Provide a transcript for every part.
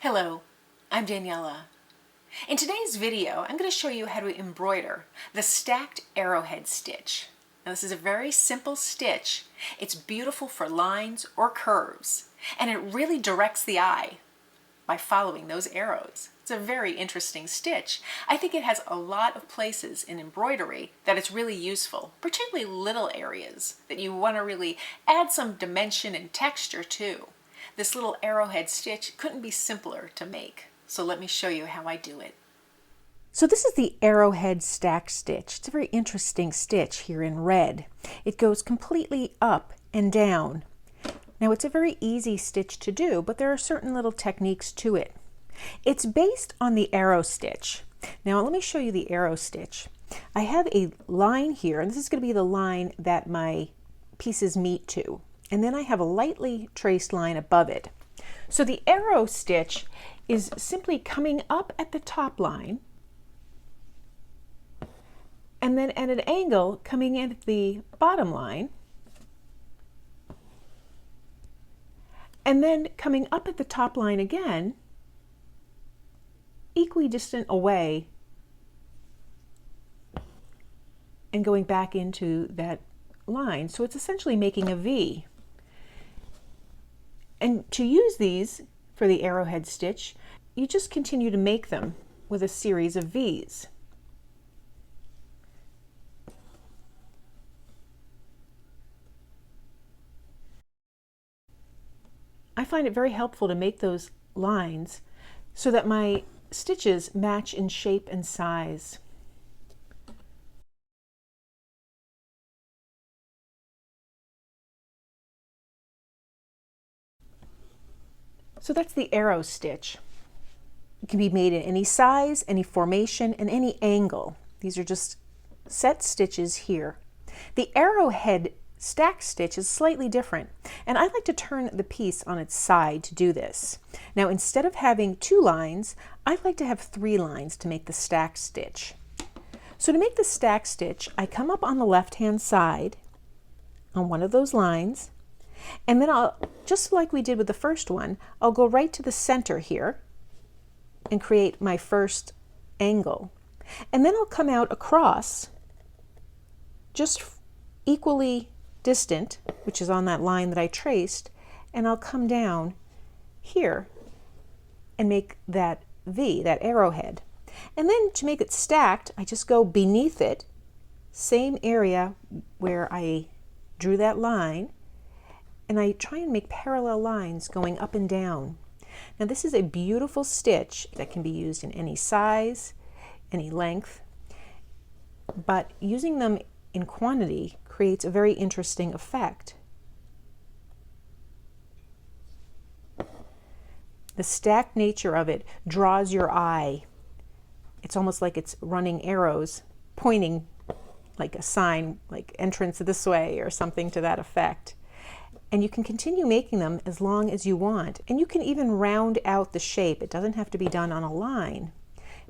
Hello, I'm Daniela. In today's video, I'm going to show you how to embroider the Stacked Arrowhead Stitch. Now this is a very simple stitch. It's beautiful for lines or curves, and it really directs the eye by following those arrows. It's a very interesting stitch. I think it has a lot of places in embroidery that it's really useful, particularly little areas that you want to really add some dimension and texture to. This little arrowhead stitch couldn't be simpler to make, so let me show you how I do it. So this is the arrowhead stack stitch. It's a very interesting stitch here in red. It goes completely up and down. Now it's a very easy stitch to do, but there are certain little techniques to it. It's based on the arrow stitch. Now let me show you the arrow stitch. I have a line here, and this is going to be the line that my pieces meet to. And then I have a lightly traced line above it. So the arrow stitch is simply coming up at the top line and then at an angle coming in at the bottom line and then coming up at the top line again, equidistant away, and going back into that line. So it's essentially making a V. And to use these for the arrowhead stitch, you just continue to make them with a series of V's. I find it very helpful to make those lines so that my stitches match in shape and size. So that's the arrow stitch. It can be made in any size, any formation, and any angle. These are just set stitches here. The arrowhead stack stitch is slightly different, and I like to turn the piece on its side to do this. Now instead of having 2 lines, I like to have 3 lines to make the stack stitch. So to make the stack stitch, I come up on the left-hand side on one of those lines, and then I'll, just like we did with the first one, I'll go right to the center here and create my first angle. And then I'll come out across just equally distant, which is on that line that I traced, and I'll come down here and make that V, that arrowhead. And then to make it stacked, I just go beneath it, same area where I drew that line, and I try and make parallel lines going up and down. Now this is a beautiful stitch that can be used in any size, any length, but using them in quantity creates a very interesting effect. The stacked nature of it draws your eye. It's almost like it's running arrows pointing like a sign, like entrance this way or something to that effect. And you can continue making them as long as you want. And you can even round out the shape. It doesn't have to be done on a line,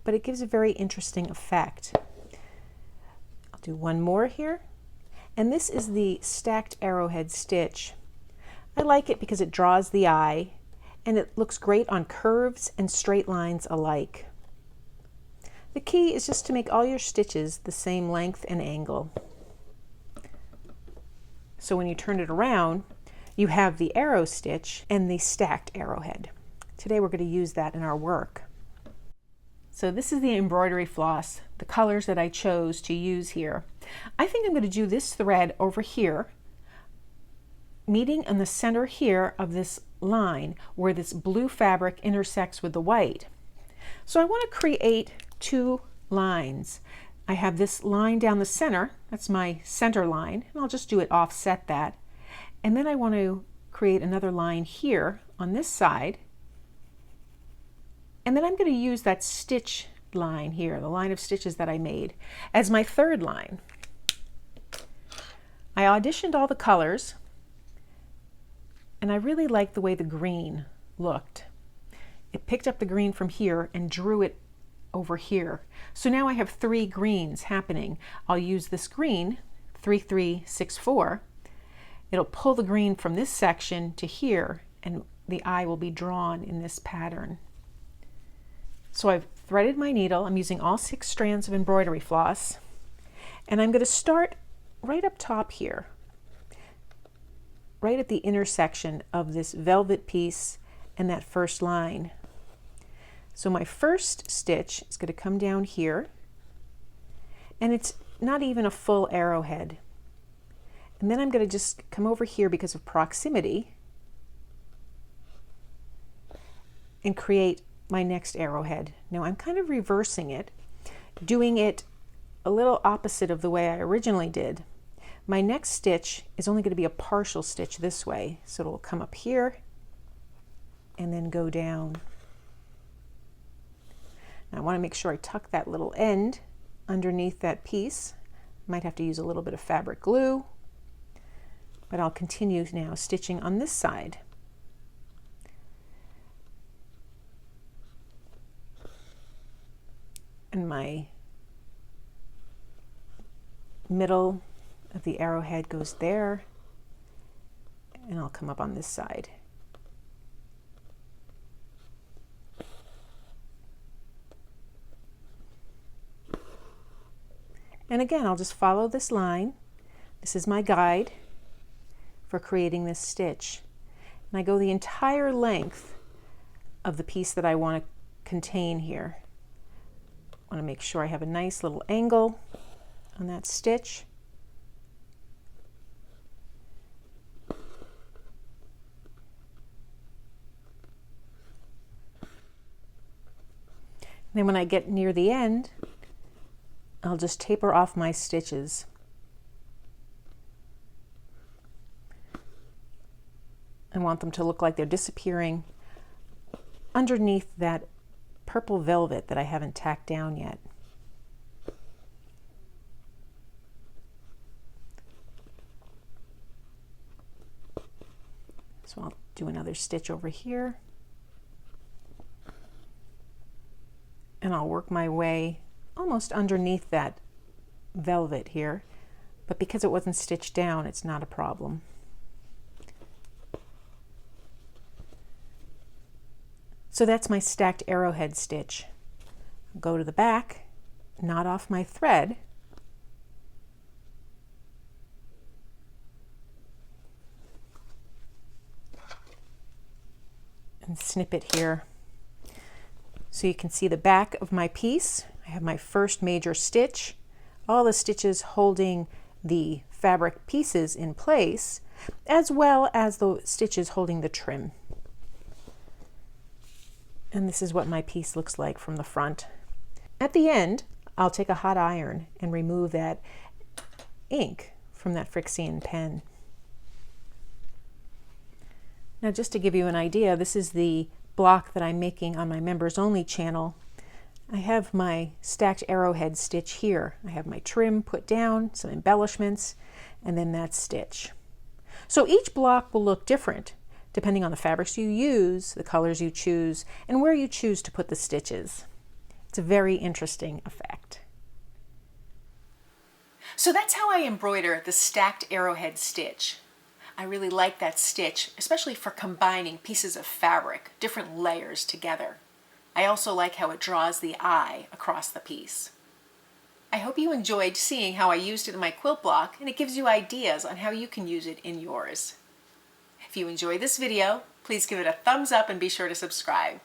but it gives a very interesting effect. I'll do one more here. And this is the Stacked Arrowhead Stitch. I like it because it draws the eye and it looks great on curves and straight lines alike. The key is just to make all your stitches the same length and angle. So when you turn it around, you have the arrow stitch and the stacked arrowhead. Today we're going to use that in our work. So this is the embroidery floss, the colors that I chose to use here. I think I'm going to do this thread over here, meeting in the center here of this line where this blue fabric intersects with the white. So I want to create 2 lines. I have this line down the center, that's my center line, and I'll just do it offset that. And then I want to create another line here on this side. And then I'm going to use that stitch line here, the line of stitches that I made, as my 3rd line. I auditioned all the colors, and I really liked the way the green looked. It picked up the green from here and drew it over here. So now I have 3 greens happening. I'll use this green, 3364. It'll pull the green from this section to here, and the eye will be drawn in this pattern. So I've threaded my needle. I'm using all 6 strands of embroidery floss, and I'm going to start right up top here, right at the intersection of this velvet piece and that first line. So my first stitch is going to come down here, and it's not even a full arrowhead. And then I'm going to just come over here because of proximity and create my next arrowhead. Now I'm kind of reversing it, doing it a little opposite of the way I originally did. My next stitch is only going to be a partial stitch this way, so it'll come up here and then go down. Now I want to make sure I tuck that little end underneath that piece. Might have to use a little bit of fabric glue, but I'll continue now stitching on this side. And my middle of the arrowhead goes there, and I'll come up on this side. And again, I'll just follow this line. This is my guide for creating this stitch. And I go the entire length of the piece that I want to contain here. I want to make sure I have a nice little angle on that stitch. And then when I get near the end, I'll just taper off my stitches. I want them to look like they're disappearing underneath that purple velvet that I haven't tacked down yet. So I'll do another stitch over here, and I'll work my way almost underneath that velvet here, but because it wasn't stitched down, it's not a problem. So that's my stacked arrowhead stitch. Go to the back, knot off my thread, and snip it here. So you can see the back of my piece. I have my first major stitch, all the stitches holding the fabric pieces in place, as well as the stitches holding the trim. And this is what my piece looks like from the front. At the end, I'll take a hot iron and remove that ink from that Frixian pen. Now, just to give you an idea, this is the block that I'm making on my members only channel. I have my stacked arrowhead stitch here. I have my trim put down, some embellishments, and then that stitch. So each block will look different depending on the fabrics you use, the colors you choose, and where you choose to put the stitches. It's a very interesting effect. So that's how I embroider the stacked arrowhead stitch. I really like that stitch, especially for combining pieces of fabric, different layers together. I also like how it draws the eye across the piece. I hope you enjoyed seeing how I used it in my quilt block, and it gives you ideas on how you can use it in yours. If you enjoyed this video, please give it a thumbs up and be sure to subscribe.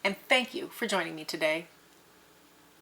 And thank you for joining me today.